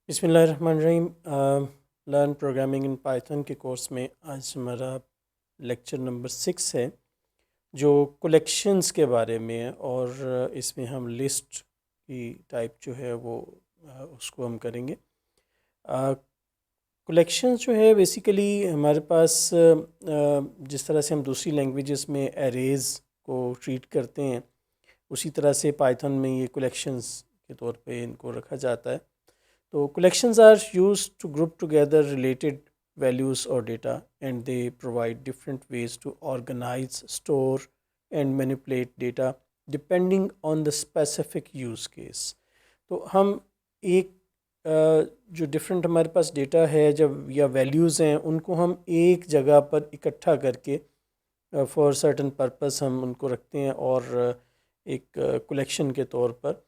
बिस्मिल्लाहिर्रहमानिर्रहीम। Learn programming in Python के course में आज हमारा लेक्चर नंबर 6 है जो कलेक्शंस के बारे में है। और इसमें हम लिस्ट की टाइप जो है वो उसको हम करेंगे। कलेक्शंस जो है बेसिकली हमारे पास जिस तरह से हम दूसरी लैंग्वेजेस में एरेज़ को ट्रीट करते हैं उसी तरह से पाइथन में ये कलेक्शंस के तौर पे इनको रखा जाता है। तो collections are used to group together related values or data, and they provide different ways to organize, store, and manipulate data depending on the specific use case. तो हम एक जो डिफरेंट हमारे पास डेटा है जब या वैल्यूज़ हैं उनको हम एक जगह पर इकट्ठा करके फॉर सर्टन पर्पस हम उनको रखते हैं और एक कलेक्शन के तौर पर।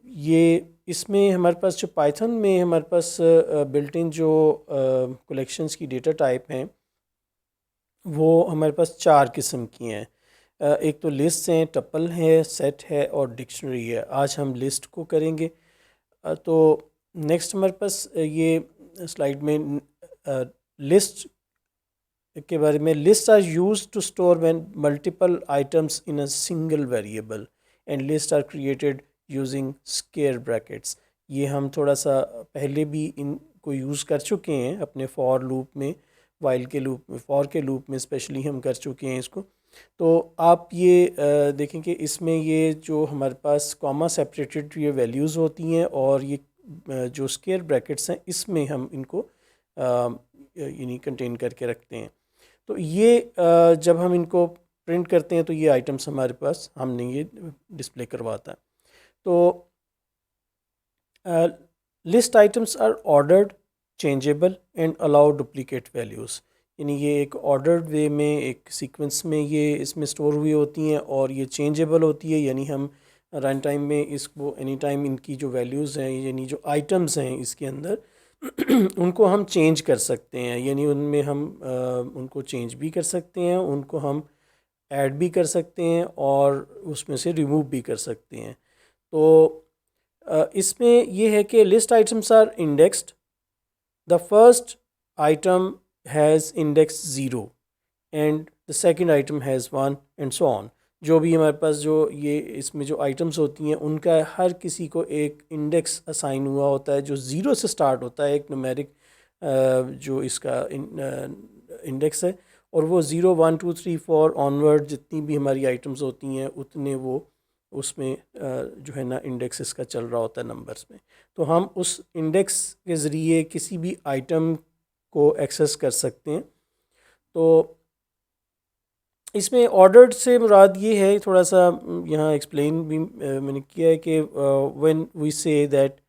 ये इसमें हमारे पास जो पाइथन में हमारे पास बिल्ट इन जो कलेक्शंस की डेटा टाइप हैं वो हमारे पास चार किस्म की हैं। एक तो लिस्ट हैं, टपल है, सेट है और डिक्शनरी है। आज हम लिस्ट को करेंगे। तो नेक्स्ट हमारे पास ये स्लाइड में लिस्ट के बारे में। List are use to store when multiple items in a single variable and list are created using square brackets. ये हम थोड़ा सा पहले भी इनको यूज़ कर चुके हैं अपने फॉर लूप में, वाइल के लूप में, फॉर के लूप में स्पेशली हम कर चुके हैं इसको। तो आप ये देखें कि इसमें ये जो हमारे पास कॉमा सेपरेटेड ये वैल्यूज़ होती हैं और ये जो स्क्वायर ब्रैकेट्स हैं इसमें हम इनको यानी कंटेन करके रखते हैं। तो ये जब हम इनको प्रिंट करते हैं तो ये आइटम्स हमारे पास हमने ये डिस्प्ले करवाता है। तो list items are ordered, changeable and allow duplicate values. यानी ये एक ऑर्डर्ड वे में एक सीक्वेंस में ये इसमें स्टोर हुई होती हैं और ये चेंजेबल होती है। यानी हम रन टाइम में इसको एनी टाइम इनकी जो वैल्यूज़ हैं यानी जो आइटम्स हैं इसके अंदर उनको हम चेंज कर सकते हैं। यानी उनमें हम उनको चेंज भी कर सकते हैं, उनको हम ऐड भी कर सकते हैं और उसमें से रिमूव भी कर सकते हैं। तो इसमें ये है कि list items are indexed. The first item has index 0 and the second item has 1 and so on. जो भी हमारे पास जो ये इसमें जो आइटम्स होती हैं उनका हर किसी को एक इंडेक्स असाइन हुआ होता है जो ज़ीरो से स्टार्ट होता है, एक न्यूमेरिक जो इसका इंडेक्स है। और वो 0 1 2 3 4 ऑनवर्ड जितनी भी हमारी आइटम्स होती हैं उतने वो उसमें जो है ना इंडेक्स इसका चल रहा होता है नंबर्स में। तो हम उस इंडेक्स के ज़रिए किसी भी आइटम को एक्सेस कर सकते हैं। तो इसमें ऑर्डर्ड से मुराद ये है, थोड़ा सा यहाँ एक्सप्लेन भी मैंने किया है कि when we say that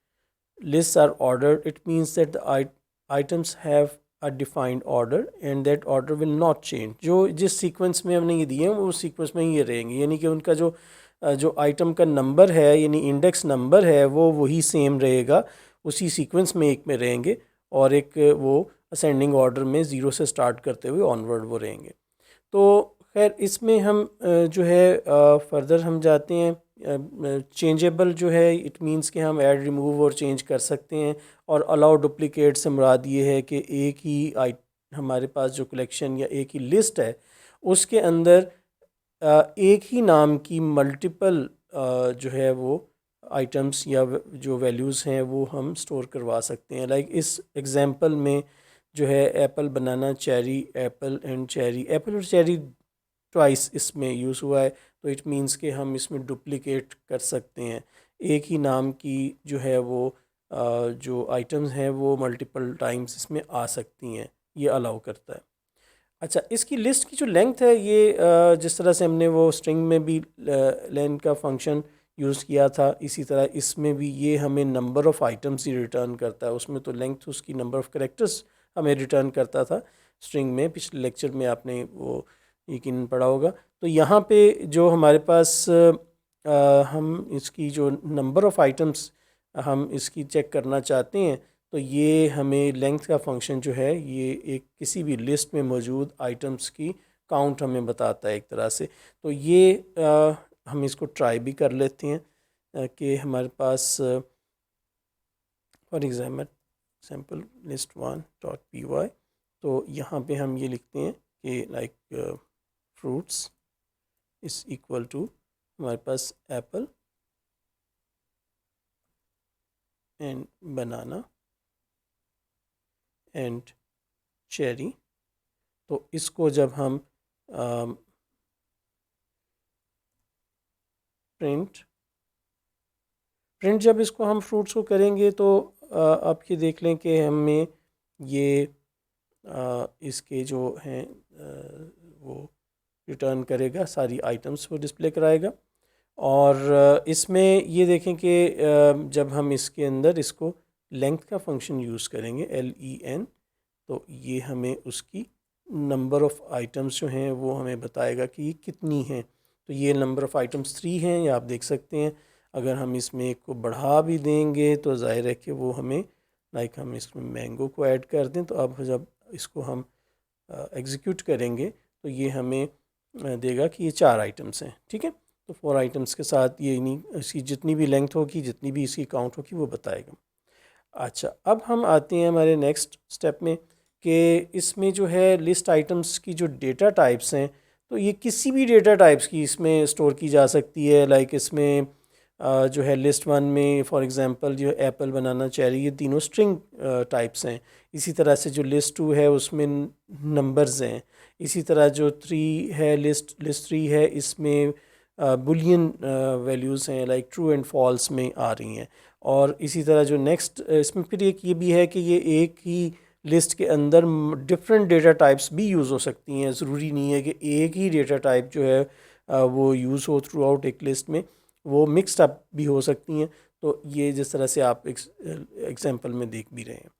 lists are ordered, it means that the items have a defined order and that order will not change। जो जिस सीक्वेंस में हमने ये दिए हैं वो उस सीक्वेंस में ही ये रहेंगे। यानी कि उनका जो आइटम का नंबर है यानी इंडेक्स नंबर है वो वही सेम रहेगा, उसी सीक्वेंस में एक में रहेंगे और एक वो असेंडिंग ऑर्डर में ज़ीरो से स्टार्ट करते हुए ऑनवर्ड वो रहेंगे। तो खैर इसमें हम जो है फर्दर हम जाते हैं। चेंजेबल जो है इट मींस कि हम ऐड, रिमूव और चेंज कर सकते हैं। और अलाउ डुप्लीकेट से मुराद ये है कि एक ही हमारे पास जो कलेक्शन या एक ही लिस्ट है उसके अंदर एक ही नाम की मल्टीपल जो है वो आइटम्स या जो वैल्यूज़ हैं वो हम स्टोर करवा सकते हैं। लाइक इस एग्जांपल में जो है Apple, banana, cherry, Apple and cherry, Apple और चेरी ट्वाइस इसमें यूज़ हुआ है। तो इट मींस कि हम इसमें डुप्लीकेट कर सकते हैं। एक ही नाम की जो है वो जो आइटम्स हैं वो मल्टीपल टाइम्स इसमें आ सकती हैं, ये अलाउ करता है। अच्छा, इसकी लिस्ट की जो लेंथ है ये जिस तरह से हमने वो स्ट्रिंग में भी लेंथ का फंक्शन यूज़ किया था इसी तरह इसमें भी ये हमें number of items he return करता है। उसमें तो लेंथ उसकी नंबर ऑफ़ करेक्टर्स हमें रिटर्न करता था स्ट्रिंग में, पिछले लेक्चर में आपने वो यकीन पढ़ा होगा। तो यहाँ पे जो हमारे पास हम इसकी जो नंबर ऑफ़ आइटम्स हम इसकी चेक करना चाहते हैं तो ये हमें लेंथ का फंक्शन जो है ये एक किसी भी लिस्ट में मौजूद आइटम्स की काउंट हमें बताता है एक तरह से। तो ये हम इसको ट्राई भी कर लेते हैं कि हमारे पास for example list one dot P Y. तो यहाँ पे हम ये लिखते हैं कि like fruits is equal to हमारे पास apple and banana and cherry. तो इसको जब हम प्रिंट जब इसको हम फ्रूट्स को करेंगे तो आप ये देख लें कि हमें ये इसके जो हैं वो रिटर्न करेगा, सारी आइटम्स वो डिस्प्ले कराएगा। और इसमें ये देखें कि जब हम इसके अंदर इसको लेंथ का फंक्शन यूज़ करेंगे LEN, तो ये हमें उसकी नंबर ऑफ़ आइटम्स जो हैं वो हमें बताएगा कि ये कितनी हैं। तो ये नंबर ऑफ़ आइटम्स 3 हैं, ये आप देख सकते हैं। अगर हम इसमें एक को बढ़ा भी देंगे तो ज़ाहिर है कि वो हमें लाइक हम इसमें मैंगो को ऐड कर दें, तो अब जब इसको हम एग्जीक्यूट करेंगे तो ये हमें देगा कि ये 4 आइटम्स हैं। ठीक है, तो 4 आइटम्स के साथ ये नहीं, इसकी जितनी भी लेंथ होगी, जितनी भी इसकी काउंट होगी वो बताएगा। अच्छा, अब हम आते हैं हमारे नेक्स्ट स्टेप में कि इसमें जो है लिस्ट आइटम्स की जो डेटा टाइप्स हैं, तो ये किसी भी डेटा टाइप्स की इसमें स्टोर की जा सकती है। लाइक इसमें जो है लिस्ट वन में फॉर एग्जांपल जो एप्पल, बनाना, चेरी, ये तीनों स्ट्रिंग टाइप्स हैं। इसी तरह से जो लिस्ट टू है उसमें नंबर्स हैं। इसी तरह जो थ्री है, लिस्ट थ्री है, इसमें बुलियन वैल्यूज़ हैं, लाइक ट्रू एंड फॉल्स में आ रही हैं। और इसी तरह जो नेक्स्ट इसमें फिर एक ये भी है कि ये एक ही लिस्ट के अंदर डिफरेंट डेटा टाइप्स भी यूज़ हो सकती हैं। ज़रूरी नहीं है कि एक ही डेटा टाइप जो है वो यूज़ हो थ्रू आउट एक लिस्ट में, वो मिक्सड अप भी हो सकती हैं। तो ये जिस तरह से आप एग्जांपल में देख भी रहे हैं।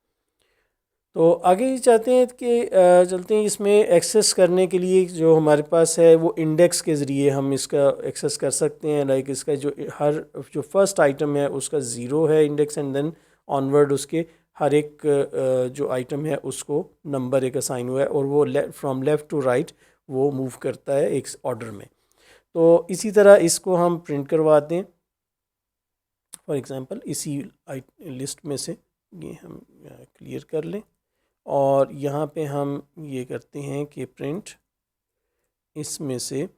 तो आगे ही चाहते हैं कि चलते हैं इसमें एक्सेस करने के लिए जो हमारे पास है वो इंडेक्स के ज़रिए हम इसका एक्सेस कर सकते हैं। लाइक इसका जो फर्स्ट आइटम है उसका 0 है इंडेक्स, एंड देन ऑनवर्ड उसके हर एक जो आइटम है उसको नंबर एक असाइन हुआ है, और वो फ्रॉम लेफ़्ट टू राइट वो मूव करता है एक ऑर्डर में। तो इसी तरह इसको हम प्रिंट करवाते हैं। फॉर एग्ज़ाम्पल इसी लिस्ट में से ये हम क्लियर कर लें, और यहाँ पे हम ये करते हैं कि प्रिंट इसमें से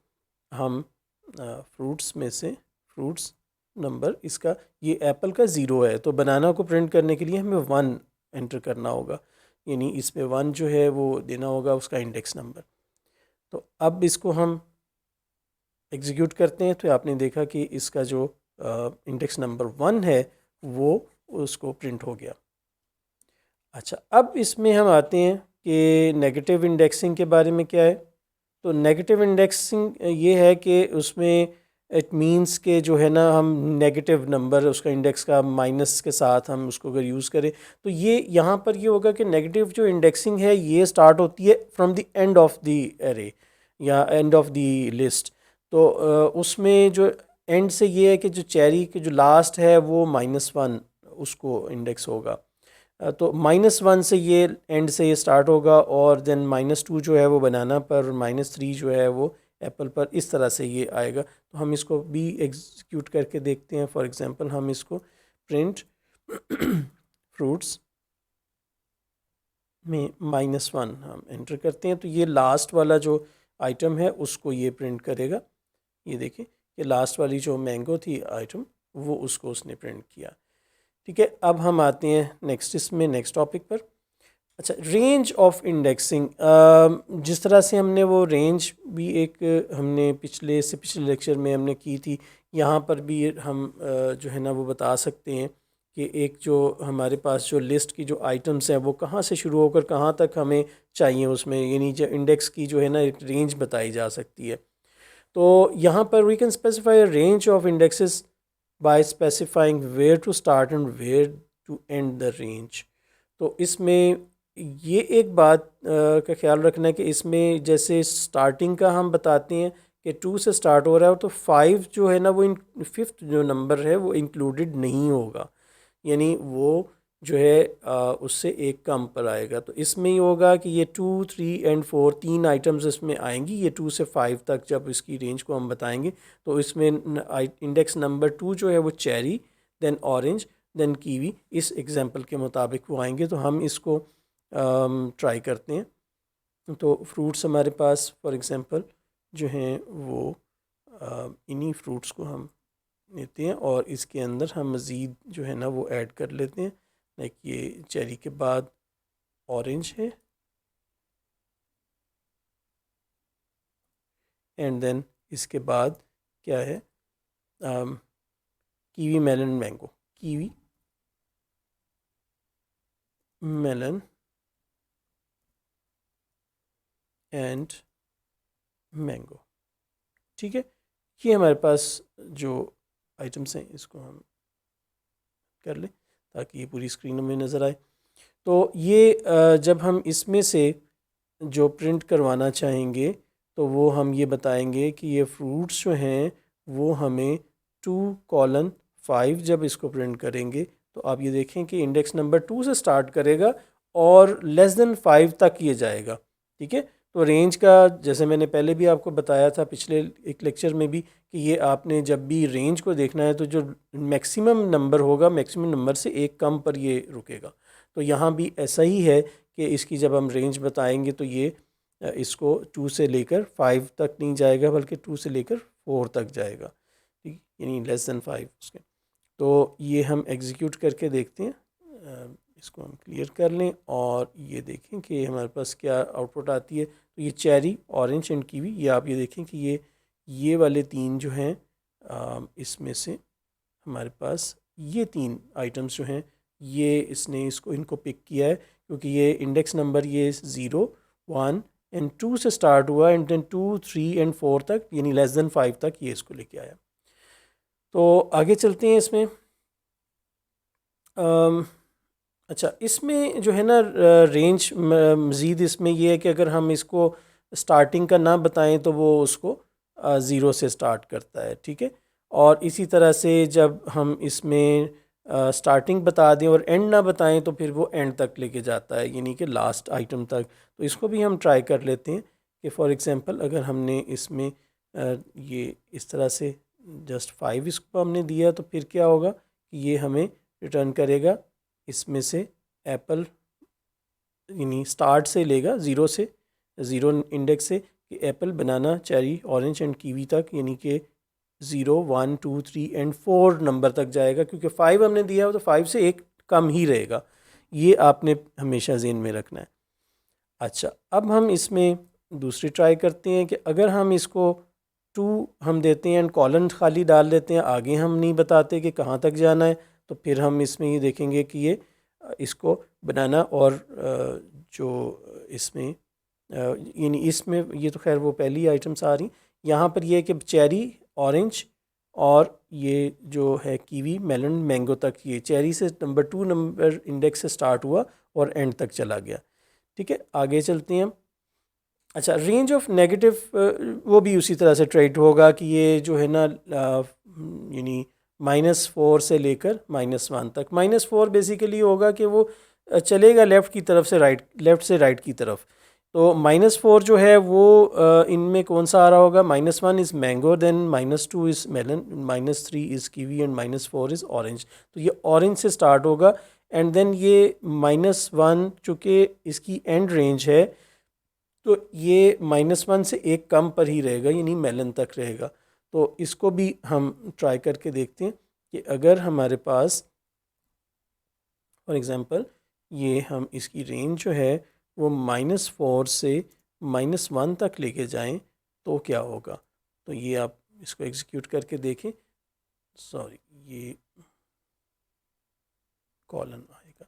हम फ्रूट्स में से फ्रूट्स नंबर, इसका ये एप्पल का 0 है, तो बनाना को प्रिंट करने के लिए हमें 1 एंटर करना होगा, यानी इस पे 1 जो है वो देना होगा उसका इंडेक्स नंबर। तो अब इसको हम एग्जीक्यूट करते हैं तो आपने देखा कि इसका जो इंडेक्स नंबर 1 है वो उसको प्रिंट हो गया। अच्छा, अब इसमें हम आते हैं कि नेगेटिव इंडेक्सिंग के बारे में क्या है। तो नेगेटिव इंडेक्सिंग ये है कि उसमें इट मींस के जो है ना, हम नेगेटिव नंबर उसका इंडेक्स का माइनस के साथ हम उसको अगर यूज़ करें तो ये यहाँ पर ये होगा कि नेगेटिव जो इंडेक्सिंग है ये स्टार्ट होती है from the end of the array या एंड ऑफ द लिस्ट। तो उसमें जो एंड से ये है कि जो चेरी के जो लास्ट है वो -1 उसको इंडेक्स होगा। तो -1 से ये एंड से ये स्टार्ट होगा, और देन -2 जो है वो बनाना पर, -3 जो है वो एप्पल पर, इस तरह से ये आएगा। तो हम इसको भी एग्जीक्यूट करके देखते हैं। फॉर एग्जांपल हम इसको प्रिंट फ्रूट्स में -1 हम एंटर करते हैं, तो ये लास्ट वाला जो आइटम है उसको ये प्रिंट करेगा। ये देखिए कि लास्ट वाली जो मैंगो थी आइटम वो उसको उसने प्रिंट किया। ठीक है, अब हम आते हैं नेक्स्ट टॉपिक पर। अच्छा, रेंज ऑफ इंडेक्सिंग, जिस तरह से हमने वो रेंज भी एक हमने पिछले लेक्चर में हमने की थी, यहाँ पर भी हम जो है ना वो बता सकते हैं कि एक जो हमारे पास जो लिस्ट की जो आइटम्स हैं वो कहाँ से शुरू होकर कहाँ तक हमें चाहिए उसमें, यानी जो इंडेक्स की जो है ना एक रेंज बताई जा सकती है। तो यहाँ पर we can specify a range of indexes by specifying where to start and where to end the range. तो इसमें ये एक बात का ख्याल रखना है कि इसमें जैसे स्टार्टिंग का हम बताते हैं कि 2 से स्टार्ट हो रहा है, तो 5 जो है ना वो फिफ्थ जो नंबर है वो इंक्लूडेड नहीं होगा, यानी वो जो है उससे एक कम पर आएगा। तो इसमें ही होगा कि ये 2, 3 एंड 4 तीन आइटम्स इसमें आएंगी। ये 2 से 5 तक जब इसकी रेंज को हम बताएंगे तो इसमें इंडेक्स नंबर 2 जो है वो cherry, then orange, then kiwi, इस एग्जांपल के मुताबिक वो आएंगे। तो हम इसको ट्राई करते हैं। तो फ्रूट्स हमारे पास फॉर एग्जांपल जो हैं वो इन्हीं फ्रूट्स को हम लेते हैं और इसके अंदर हम मज़ीद जो है ना वो ऐड कर लेते हैं। लाइक ये चेरी के बाद ऑरेंज है, एंड देन इसके बाद क्या है, kiwi, melon, mango. Kiwi, melon and mango. ठीक है, ये हमारे पास जो आइटम्स हैं इसको हम कर लें ताकि ये पूरी स्क्रीन में नज़र आए। तो ये जब हम इसमें से जो प्रिंट करवाना चाहेंगे तो वो हम ये बताएंगे कि ये फ्रूट्स जो हैं वो हमें 2:5 जब इसको प्रिंट करेंगे तो आप ये देखें कि इंडेक्स नंबर 2 से स्टार्ट करेगा और <5 तक ये जाएगा। ठीक है, तो रेंज का जैसे मैंने पहले भी आपको बताया था पिछले एक लेक्चर में भी कि ये आपने जब भी रेंज को देखना है तो जो मैक्सिमम नंबर होगा, मैक्सिमम नंबर से एक कम पर ये रुकेगा। तो यहाँ भी ऐसा ही है कि इसकी जब हम रेंज बताएंगे तो ये इसको 2 से लेकर 5 तक नहीं जाएगा बल्कि 2 से लेकर 4 तक जाएगा। ठीक, यानी <5 उसके। तो ये हम एग्जीक्यूट करके देखते हैं। इसको हम क्लियर कर लें और ये देखें कि हमारे पास क्या आउटपुट आती है। तो ये चेरी, ऑरेंज एंड कीवी, ये आप ये देखें कि ये वाले तीन जो हैं इसमें से हमारे पास ये तीन आइटम्स जो हैं ये इसने इनको पिक किया है क्योंकि ये इंडेक्स नंबर ये 0, 1 एंड 2 से स्टार्ट हुआ एंड देन 2, 3 एंड 4 तक यानी <5 तक ये इसको लेके आया। तो आगे चलते हैं इसमें। अच्छा, इसमें जो है ना रेंज मज़ीद इसमें ये है कि अगर हम इसको स्टार्टिंग का ना बताएं तो वो उसको 0 से स्टार्ट करता है। ठीक है, और इसी तरह से जब हम इसमें स्टार्टिंग बता दें और एंड ना बताएं तो फिर वो एंड तक लेके जाता है यानी कि लास्ट आइटम तक। तो इसको भी हम ट्राई कर लेते हैं कि फॉर एग्ज़ाम्पल अगर हमने इसमें ये इस तरह से जस्ट 5 इसको हमने दिया तो फिर क्या होगा कि ये हमें रिटर्न करेगा इसमें से एप्पल, यानी स्टार्ट से लेगा 0 से, 0 इंडेक्स से कि Apple, banana, cherry, orange and kiwi तक, यानी कि 0, 1, 2, 3 एंड 4 नंबर तक जाएगा क्योंकि 5 हमने दिया हो तो 5 से एक कम ही रहेगा। ये आपने हमेशा ज़हन में रखना है। अच्छा, अब हम इसमें दूसरी ट्राई करते हैं कि अगर हम इसको 2 हम देते हैं एंड कॉलन खाली डाल देते हैं, आगे हम नहीं बताते कि कहाँ तक जाना है, तो फिर हम इसमें ये देखेंगे कि ये इसको बनाना और जो इसमें यानी इसमें ये तो खैर वो पहली आइटम्स आ रही, यहाँ पर ये है कि चेरी, ऑरेंज और ये जो है कीवी, मेलन, मैंगो तक, ये चेरी से नंबर 2 नंबर इंडेक्स से स्टार्ट हुआ और एंड तक चला गया। ठीक है, आगे चलते हैं। अच्छा, रेंज ऑफ नेगेटिव वो भी उसी तरह से ट्रेड होगा कि ये जो है ना यानी -4 से लेकर -1 तक। -4 बेसिकली होगा कि वो चलेगा लेफ़्ट की तरफ से राइट, लेफ़्ट से राइट की तरफ। तो -4 जो है वो इनमें कौन सा आ रहा होगा, -1 is mango, then -2 is melon, -3 is kiwi and -4 is orange. तो ये ऑरेंज से स्टार्ट होगा एंड देन ये -1 चूँकि इसकी एंड रेंज है तो ये -1 से एक कम पर ही रहेगा यानी मेलन तक रहेगा। तो इसको भी हम ट्राई करके देखते हैं कि अगर हमारे पास फॉर एग्ज़ाम्पल ये हम इसकी रेंज जो है वो -4 से -1 तक लेके जाएं तो क्या होगा। तो ये आप इसको एग्जीक्यूट करके देखें। सॉरी, ये कॉलन आएगा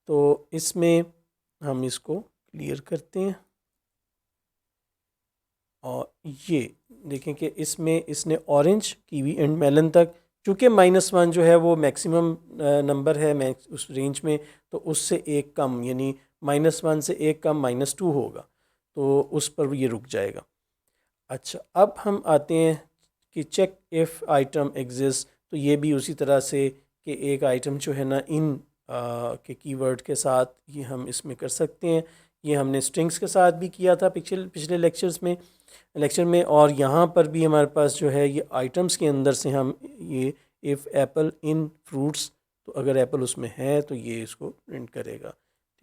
तो इसमें हम इसको क्लियर करते हैं और ये देखें कि इसमें इसने ऑरेंज, कीवी एंड मेलन तक, चूँकि -1 जो है वो मैक्सिमम नंबर है उस रेंज में, तो उससे एक कम यानी -1 से एक कम -2 होगा तो उस पर ये रुक जाएगा। अच्छा, अब हम आते हैं कि चेक इफ़ आइटम एग्जिस्ट। तो ये भी उसी तरह से कि एक आइटम जो है ना इन के कीवर्ड के साथ ये हम इसमें कर सकते हैं। ये हमने स्ट्रिंग्स के साथ भी किया था पिछले लेक्चर में और यहाँ पर भी हमारे पास जो है ये आइटम्स के अंदर से हम ये इफ़ एप्पल इन फ्रूट्स, तो अगर एप्पल उसमें है तो ये इसको प्रिंट करेगा।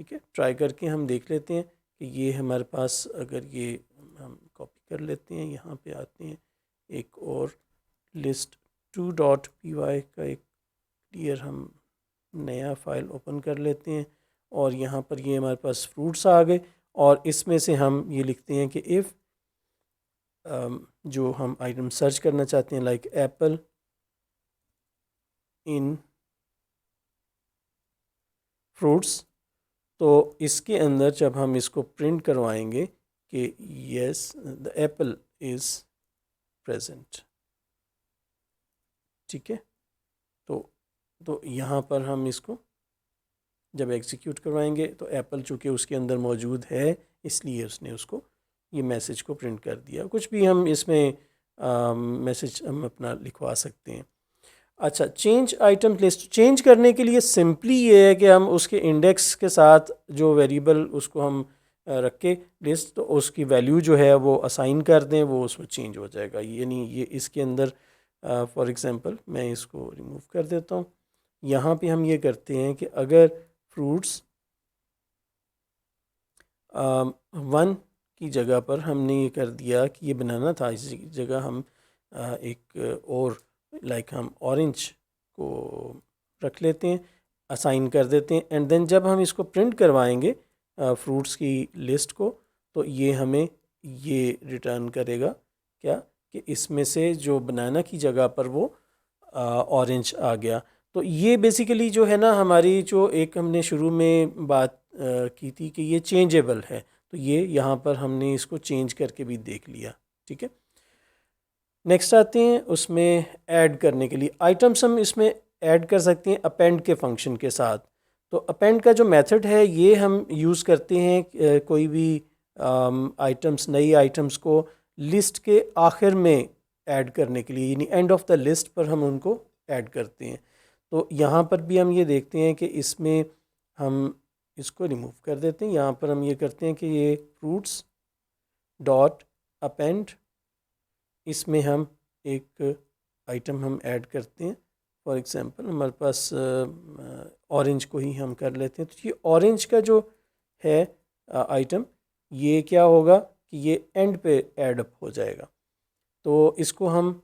ठीक है, ट्राई करके हम देख लेते हैं कि ये हमारे पास, अगर ये हम कॉपी कर लेते हैं, यहाँ पे आते हैं, एक और list2.py का एक क्लियर हम नया फाइल ओपन कर लेते हैं और यहाँ पर ये हमारे पास फ्रूट्स आ गए और इसमें से हम ये लिखते हैं कि इफ़ जो हम आइटम सर्च करना चाहते हैं लाइक एप्पल इन फ्रूट्स, तो इसके अंदर जब हम इसको प्रिंट करवाएंगे कि yes the Apple is present. ठीक है, तो यहाँ पर हम इसको जब एग्जीक्यूट करवाएंगे तो एप्पल चूँकि उसके अंदर मौजूद है इसलिए उसने उसको ये मैसेज को प्रिंट कर दिया। कुछ भी हम इसमें मैसेज हम अपना लिखवा सकते हैं। अच्छा, चेंज आइटम लिस्ट चेंज करने के लिए सिंपली ये है कि हम उसके इंडेक्स के साथ जो वेरिएबल उसको हम रख के लिस्ट, तो उसकी वैल्यू जो है वो असाइन कर दें, वो उसमें चेंज हो जाएगा। यानी ये इसके अंदर फॉर एग्ज़ाम्पल मैं इसको रिमूव कर देता हूँ। यहाँ पे हम ये करते हैं कि अगर फ्रूट्स 1 की जगह पर हमने ये कर दिया कि ये बनाना था, इसी जगह हम एक और लाइक हम ऑरेंज को रख लेते हैं, असाइन कर देते हैं, एंड देन जब हम इसको प्रिंट करवाएंगे फ्रूट्स की लिस्ट को, तो ये हमें ये रिटर्न करेगा क्या कि इसमें से जो बनाना की जगह पर वो ऑरेंज आ गया। तो ये बेसिकली जो है ना हमारी जो एक हमने शुरू में बात की थी कि ये चेंजेबल है, तो ये यहाँ पर हमने इसको चेंज करके भी देख लिया। ठीक है, नेक्स्ट आते हैं उसमें ऐड करने के लिए आइटम्स हम इसमें ऐड कर सकते हैं अपेंड के फंक्शन के साथ। तो अपेंड का जो मेथड है ये हम यूज़ करते हैं कोई भी आइटम्स, नई आइटम्स को लिस्ट के आखिर में ऐड करने के लिए, यानी एंड ऑफ द लिस्ट पर हम उनको ऐड करते हैं। तो यहाँ पर भी हम ये देखते हैं कि इसमें हम इसको रिमूव कर देते हैं। यहाँ पर हम ये करते हैं कि ये फ्रूट्स डॉट अपेंड, इसमें हम एक आइटम हम ऐड करते हैं। फॉर एग्ज़ाम्पल हमारे पास ऑरेंज को ही हम कर लेते हैं। तो ये ऑरेंज का जो है आइटम, ये क्या होगा कि ये एंड पे ऐड अप हो जाएगा। तो इसको हम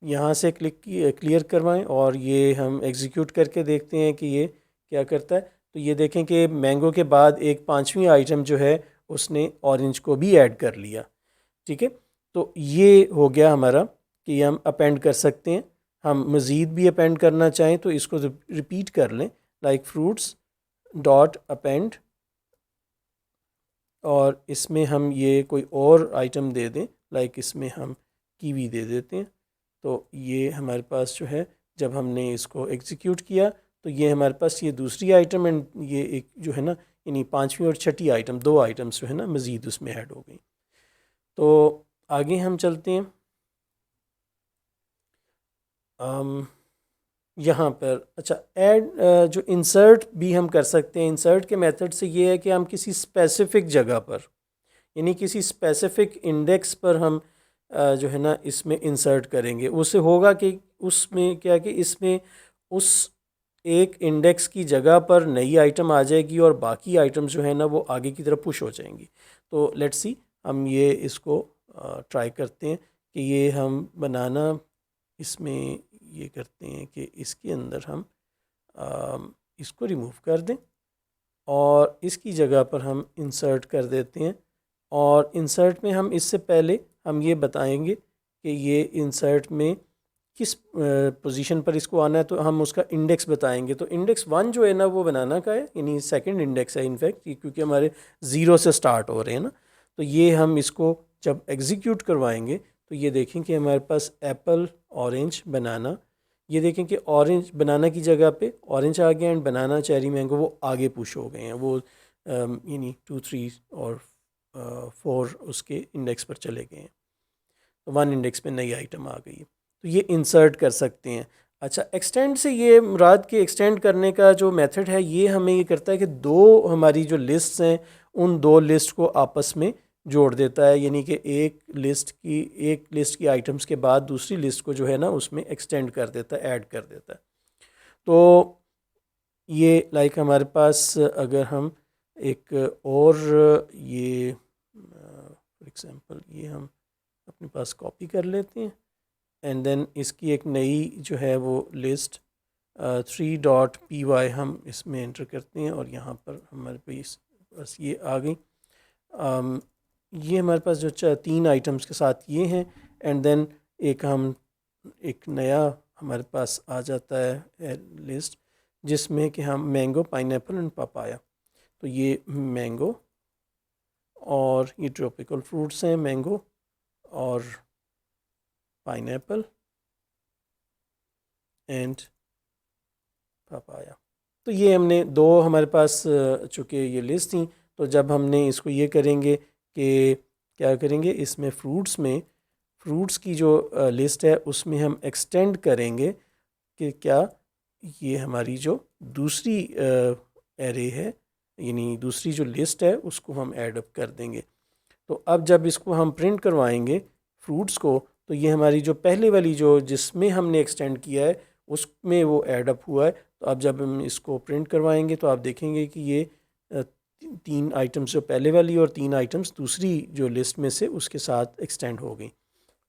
यहाँ से क्लियर करवाएं और ये हम एग्जीक्यूट करके देखते हैं कि ये क्या करता है। तो ये देखें कि मैंगो के बाद एक 5वीं आइटम जो है उसने ऑरेंज को भी ऐड कर लिया। ठीक है, तो ये हो गया हमारा कि हम अपेंड कर सकते हैं। हम मज़ीद भी अपेंड करना चाहें तो इसको रिपीट कर लें, लाइक फ्रूट्स डॉट अपेंड, और इसमें हम ये कोई और आइटम दे दें, लाइक इसमें हम कीवी दे देते हैं। तो ये हमारे पास जो है जब हमने इसको एग्जीक्यूट किया तो ये हमारे पास ये दूसरी आइटम एंड ये एक जो है ना, यानी 5वीं और 6ठी आइटम, 2 आइटम्स जो है ना मज़ीद उसमें ऐड हो गई। तो आगे हम चलते हैं। यहाँ पर अच्छा ऐड जो इंसर्ट भी हम कर सकते हैं। इंसर्ट के मेथड से ये है कि हम किसी स्पेसिफ़िक जगह पर, यानी किसी स्पेसिफ़िक इंडेक्स पर हम जो है ना इसमें इंसर्ट करेंगे। उससे होगा कि उसमें क्या कि इसमें उस एक इंडेक्स की जगह पर नई आइटम आ जाएगी और बाकी आइटम्स जो है ना वो आगे की तरफ पुश हो जाएंगी। तो लेट्स सी, हम ये इसको ट्राई करते हैं कि ये हम बनाना इसमें ये करते हैं कि इसके अंदर हम इसको रिमूव कर दें और इसकी जगह पर हम इंसर्ट कर देते हैं। और इंसर्ट में हम इससे पहले हम ये बताएंगे कि ये इंसर्ट में किस पोजीशन पर इसको आना है, तो हम उसका इंडेक्स बताएंगे। तो इंडेक्स 1 जो है ना वो बनाना का है, यानी सेकंड इंडेक्स है इनफैक्ट, क्योंकि हमारे 0 से स्टार्ट हो रहे हैं ना। तो ये हम इसको जब एग्जीक्यूट करवाएंगे तो ये देखें कि हमारे पास एप्पल, ऑरेंज, बनाना, ये देखें कि ऑरेंज बनाना की जगह पे ऑरेंज आ गया एंड बनाना, चेरी, मैंगो वो आगे पुश हो गए हैं, वो यानी 2, 3 और 4 उसके इंडेक्स पर चले गए हैं। तो 1 इंडेक्स पे नई आइटम आ गई है, तो ये इंसर्ट कर सकते हैं। अच्छा, एक्सटेंड से ये मुराद के एक्सटेंड करने का जो मेथड है ये हमें ये करता है कि 2 हमारी जो लिस्ट्स हैं उन 2 लिस्ट को आपस में जोड़ देता है, यानी कि एक लिस्ट की आइटम्स के बाद दूसरी लिस्ट को जो है ना उसमें एक्सटेंड कर देता है, ऐड कर देता है। तो ये लाइक हमारे पास अगर हम एक और ये फॉर एग्ज़ाम्पल ये हम अपने पास कॉपी कर लेते हैं एंड देन इसकी एक नई जो है वो लिस्ट 3.py हम इसमें एंटर करते हैं और यहाँ पर हमारे पास बस ये आ गई। ये हमारे पास जो 3 आइटम्स के साथ ये हैं एंड देन एक नया हमारे पास आ जाता है लिस्ट जिसमें कि हम मैंगो, पाइनएप्पल एंड पपाया। तो ये मैंगो और ये ट्रॉपिकल फ्रूट्स हैं, मैंगो और पाइनएप्पल एंड पपाया। तो ये हमने दो हमारे पास चूँकि ये लिस्ट थी, तो जब हमने इसको ये करेंगे कि क्या करेंगे इसमें फ्रूट्स की जो लिस्ट है उसमें हम एक्सटेंड करेंगे कि क्या ये हमारी जो दूसरी एरे है यानी दूसरी जो लिस्ट है उसको हम ऐड अप कर देंगे। तो अब जब इसको हम प्रिंट करवाएंगे फ्रूट्स को, तो ये हमारी जो पहले वाली जो जिसमें हमने एक्सटेंड किया है उसमें वो ऐड अप हुआ है। तो अब जब हम इसको प्रिंट करवाएंगे तो आप देखेंगे कि ये 3 आइटम्स जो पहले वाली और 3 आइटम्स दूसरी जो लिस्ट में से उसके साथ एक्सटेंड हो गई।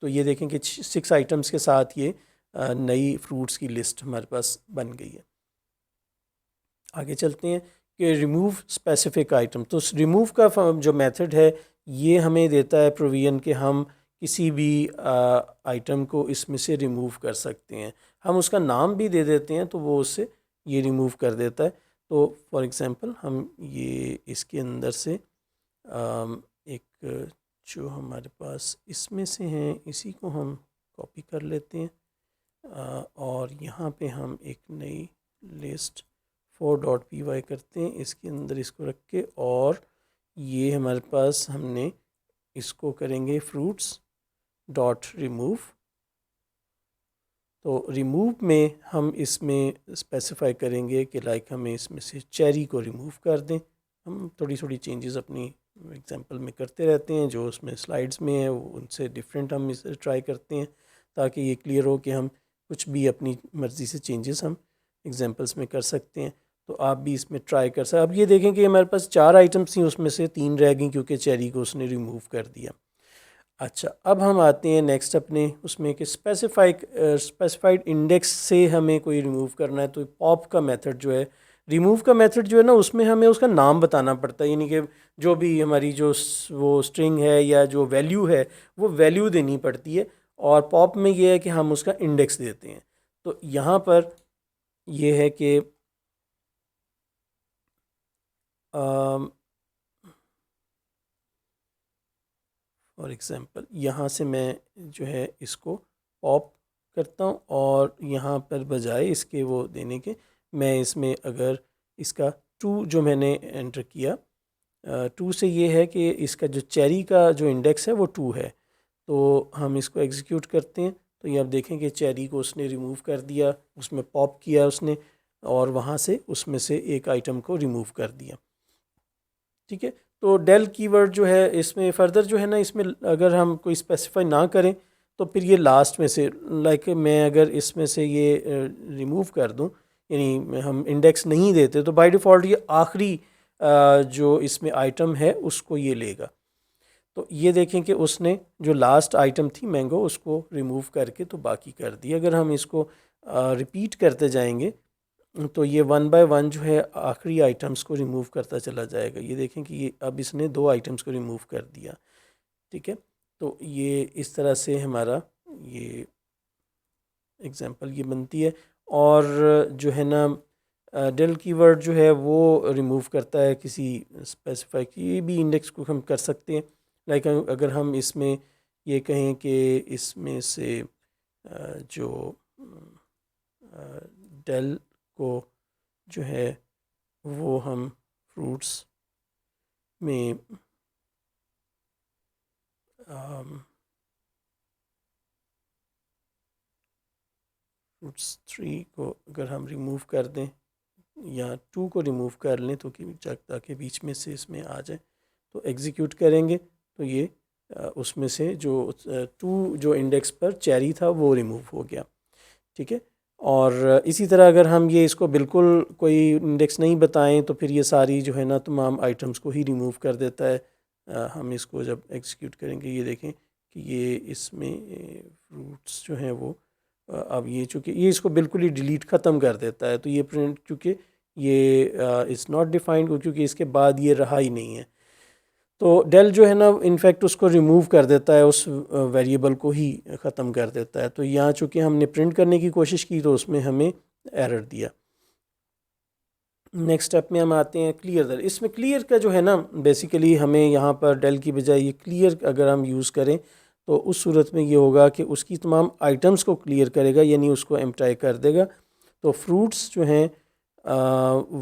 तो ये देखें कि 6 आइटम्स के साथ ये नई फ्रूट्स की लिस्ट हमारे पास बन गई है। आगे चलते हैं कि रिमूव स्पेसिफिक आइटम। तो रिमूव का जो मेथड है ये हमें देता है प्रोविजन कि हम किसी भी आइटम को इसमें से रिमूव कर सकते हैं। हम उसका नाम भी दे देते हैं तो वो उससे ये रिमूव कर देता है। तो फॉर एग्ज़ाम्पल हम ये इसके अंदर से एक जो हमारे पास इसमें से हैं इसी को हम कॉपी कर लेते हैं और यहाँ पे हम एक नई लिस्ट 4.py करते हैं, इसके अंदर इसको रख के और ये हमारे पास हमने इसको करेंगे फ्रूट्स डॉट रिमूव। तो रिमूव में हम इसमें स्पेसिफाई करेंगे कि लाइक हमें इसमें से चेरी को रिमूव कर दें। हम थोड़ी थोड़ी चेंजेस अपनी एग्जांपल में करते रहते हैं, जो उसमें स्लाइड्स में है उनसे डिफरेंट हम इसे ट्राई करते हैं ताकि ये क्लियर हो कि हम कुछ भी अपनी मर्ज़ी से चेंजेस हम एग्जांपल्स में कर सकते हैं। तो आप भी इसमें ट्राई कर सकते। अब ये देखें कि हमारे पास 4 आइटम्स थी, उसमें से 3 रह गई क्योंकि चेरी को उसने रिमूव कर दिया। अच्छा, अब हम आते हैं नेक्स्ट अपने उसमें कि स्पेसिफाइड इंडेक्स से हमें कोई रिमूव करना है। तो पॉप का मेथड जो है, रिमूव का मेथड जो है ना, उसमें हमें उसका नाम बताना पड़ता है, यानी कि जो भी हमारी जो वो स्ट्रिंग है या जो वैल्यू है वो वैल्यू देनी पड़ती है। और पॉप में ये है कि हम उसका इंडेक्स देते हैं। तो यहाँ पर ये है कि फॉर एग्ज़ाम्पल यहाँ से मैं जो है इसको पॉप करता हूँ और यहाँ पर बजाय इसके वो देने के मैं इसमें अगर इसका 2 जो मैंने एंटर किया 2 से ये है कि इसका जो चेरी का जो इंडेक्स है वो 2 है। तो हम इसको एग्जीक्यूट करते हैं तो ये आप देखें कि चेरी को उसने रिमूव कर दिया, उसमें पॉप किया उसने और वहाँ से उसमें से एक आइटम को रिमूव कर दिया। ठीक है, तो डेल कीवर्ड जो है इसमें फर्दर जो है ना, इसमें अगर हम कोई स्पेसिफाई ना करें तो फिर ये लास्ट में से लाइक मैं अगर इसमें से ये रिमूव कर दूं, यानी हम इंडेक्स नहीं देते, तो बाय डिफ़ॉल्ट ये आखिरी जो इसमें आइटम है उसको ये लेगा। तो ये देखें कि उसने जो लास्ट आइटम थी मैंगो उसको रिमूव करके तो बाकी कर दी। अगर हम इसको रिपीट करते जाएंगे तो ये 1 बाय 1 जो है आखिरी आइटम्स को रिमूव करता चला जाएगा। ये देखें कि ये अब इसने 2 आइटम्स को रिमूव कर दिया। ठीक है, तो ये इस तरह से हमारा ये एग्जांपल ये बनती है। और जो है ना डेल कीवर्ड जो है वो रिमूव करता है किसी स्पेसिफाई की भी इंडेक्स को हम कर सकते हैं। लाइक अगर हम इसमें ये कहें कि इसमें से जो डेल को जो है वो हम फ्रूट्स में फ्रूट्स 3 को अगर हम रिमूव कर दें या 2 को रिमूव कर लें तो कि ताकि बीच में से इसमें आ जाए, तो एग्जीक्यूट करेंगे तो ये उसमें से जो 2 जो इंडेक्स पर चेरी था वो रिमूव हो गया। ठीक है, और इसी तरह अगर हम ये इसको बिल्कुल कोई इंडेक्स नहीं बताएं तो फिर ये सारी जो है ना तमाम आइटम्स को ही रिमूव कर देता है। हम इसको जब एग्जीक्यूट करेंगे ये देखें कि ये इसमें फ्रूट्स जो हैं वो अब ये चूँकि ये इसको बिल्कुल ही डिलीट ख़त्म कर देता है। तो ये प्रिंट चूँकि ये इज़ नॉट डिफाइंड, क्योंकि इसके बाद ये रहा ही नहीं है। तो डेल जो है ना इनफैक्ट उसको रिमूव कर देता है, उस वेरिएबल को ही ख़त्म कर देता है। तो यहाँ चूँकि हमने प्रिंट करने की कोशिश की तो उसमें हमें एरर दिया। नेक्स्ट स्टेप में हम आते हैं क्लियर दर। इसमें क्लियर का जो है ना बेसिकली हमें यहाँ पर डेल की बजाय ये क्लियर अगर हम यूज़ करें तो उस सूरत में ये होगा कि उसकी तमाम आइटम्स को क्लियर करेगा, यानी उसको एम्प्टाई कर देगा। तो फ्रूट्स जो हैं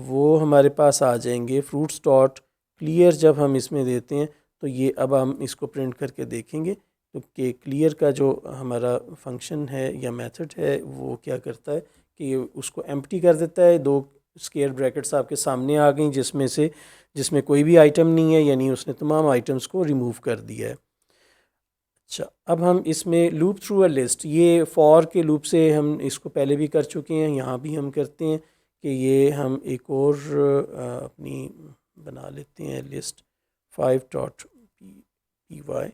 वो हमारे पास आ जाएंगे। फ्रूट्स डॉट क्लियर जब हम इसमें देते हैं तो ये अब हम इसको प्रिंट करके देखेंगे तो कि क्लियर का जो हमारा फंक्शन है या मेथड है वो क्या करता है कि उसको एम्प्टी कर देता है। दो स्क्वायर ब्रैकेट्स आपके सामने आ गई जिसमें कोई भी आइटम नहीं है, यानी उसने तमाम आइटम्स को रिमूव कर दिया है। अच्छा, अब हम इसमें लूप थ्रू अ लिस्ट, ये फॉर के लूप से हम इसको पहले भी कर चुके हैं, यहाँ भी हम करते हैं कि ये हम एक और अपनी बना लेते हैं लिस्ट 5.py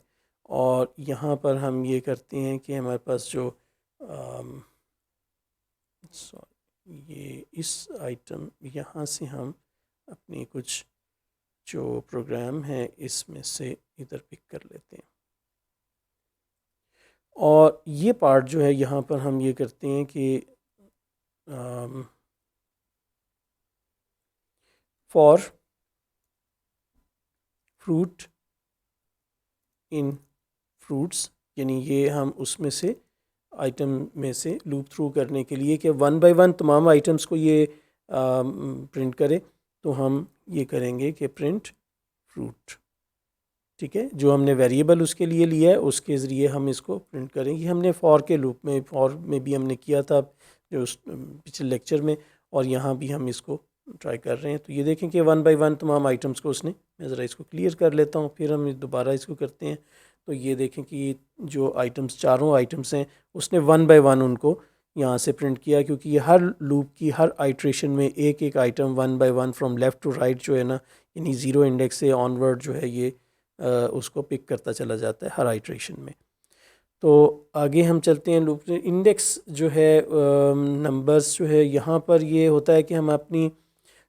और यहाँ पर हम ये करते हैं कि हमारे पास जो ये इस आइटम यहाँ से हम अपनी कुछ जो प्रोग्राम है इसमें से इधर पिक कर लेते हैं। और ये पार्ट जो है यहाँ पर हम ये करते हैं कि फॉर फ्रूट इन फ्रूट्स, यानी ये हम उसमें से आइटम में से लूप थ्रू करने के लिए कि वन बाय वन तमाम आइटम्स को ये प्रिंट करे, तो हम ये करेंगे कि प्रिंट फ्रूट। ठीक है, जो हमने वेरिएबल उसके लिए लिया है उसके ज़रिए हम इसको प्रिंट करेंगे। हमने फॉर के लूप में फॉर में भी हमने किया था जो पिछले लेक्चर में, और यहाँ भी हम इसको ट्राई कर रहे हैं। तो ये देखें कि वन बाय वन तमाम आइटम्स को उसने, मैं ज़रा इसको क्लियर कर लेता हूँ फिर हम दोबारा इसको करते हैं। तो ये देखें कि जो आइटम्स चारों आइटम्स हैं उसने वन बाय वन उनको यहाँ से प्रिंट किया, क्योंकि ये हर लूप की हर आइट्रेशन में एक एक item one by one from left to right जो है ना, यानी ज़ीरो इंडेक्स से ऑनवर्ड जो है ये उसको पिक करता चला जाता है हर आइट्रेशन में। तो आगे हम चलते हैं लूप इंडेक्स जो है नंबर्स जो है यहाँ पर ये होता है कि हम अपनी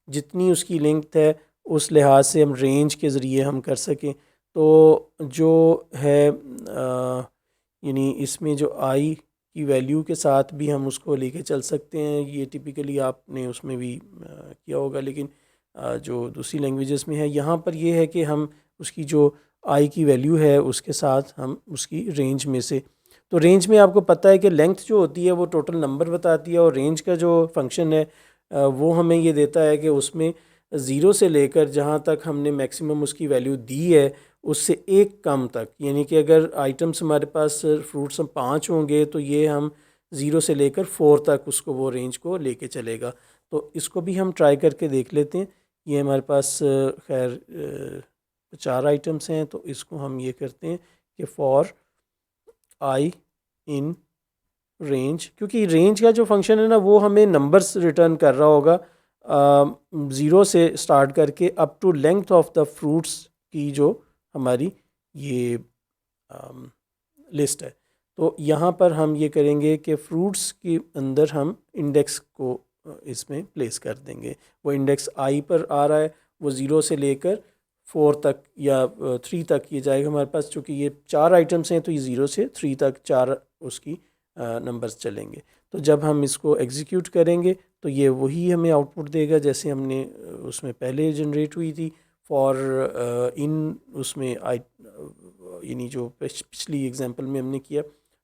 जितनी उसकी लेंथ है उस लिहाज से हम रेंज के ज़रिए हम कर सकें। तो जो है यानी इसमें जो आई की वैल्यू के साथ भी हम उसको लेके चल सकते हैं। ये टिपिकली आपने उसमें भी किया होगा, लेकिन जो दूसरी लैंग्वेजेस में है यहाँ पर ये है कि हम उसकी जो आई की वैल्यू है उसके साथ हम उसकी रेंज में से, तो रेंज में आपको पता है कि लेंथ जो होती है वो टोटल नंबर बताती है, और रेंज का जो फंक्शन है वो हमें ये देता है कि उसमें ज़ीरो से लेकर जहाँ तक हमने मैक्सिमम उसकी वैल्यू दी है उससे एक कम तक, यानी कि अगर आइटम्स हमारे पास फ्रूट्स हम 5 होंगे तो ये हम ज़ीरो से लेकर 4 तक उसको वो रेंज को लेके चलेगा। तो इसको भी हम ट्राई करके देख लेते हैं। ये हमारे पास खैर 4 आइटम्स हैं, तो इसको हम ये करते हैं कि फॉर आई इन रेंज, क्योंकि रेंज का जो फंक्शन है ना वो हमें नंबर्स रिटर्न कर रहा होगा ज़ीरो से स्टार्ट करके up to length of the fruits की जो हमारी ये लिस्ट है। तो यहाँ पर हम ये करेंगे कि फ्रूट्स के अंदर हम इंडेक्स को इसमें प्लेस कर देंगे। वो इंडेक्स आई पर आ रहा है, वो ज़ीरो से लेकर 4 तक या 3 तक ये जाएगा हमारे पास। चूँकि ये 4 आइटम्स हैं तो ये 0 से 3 तक 4 उसकी नंबर्स चलेंगे। तो जब हम इसको एग्जीक्यूट करेंगे तो ये वही हमें आउटपुट देगा जैसे हमने उसमें पहले जनरेट हुई थी फॉर इन उसमें यानी जो पिछली एग्जांपल में हमने किया।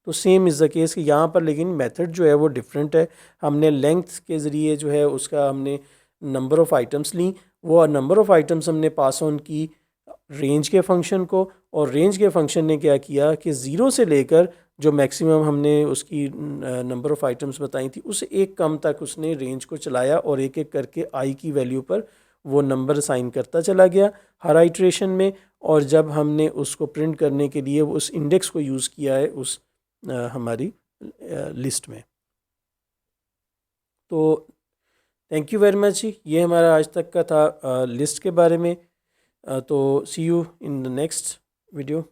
तो सेम इज़ द केस कि यहाँ पर लेकिन मेथड जो है वो डिफरेंट है। हमने लेंथ के ज़रिए जो है उसका हमने नंबर ऑफ़ आइटम्स ली, वो नंबर ऑफ़ आइटम्स हमने पास ऑन की रेंज के फंक्शन को, और रेंज के फंक्शन ने क्या किया कि ज़ीरो से लेकर जो मैक्सिमम हमने उसकी नंबर ऑफ़ आइटम्स बताई थी उस एक कम तक उसने रेंज को चलाया, और एक एक करके आई की वैल्यू पर वो नंबर साइन करता चला गया हर आइट्रेशन में। और जब हमने उसको प्रिंट करने के लिए उस इंडेक्स को यूज़ किया है उस हमारी लिस्ट में। तो थैंक यू वेरी मच जी, ये हमारा आज तक का था लिस्ट के बारे में। तो see you in the next video.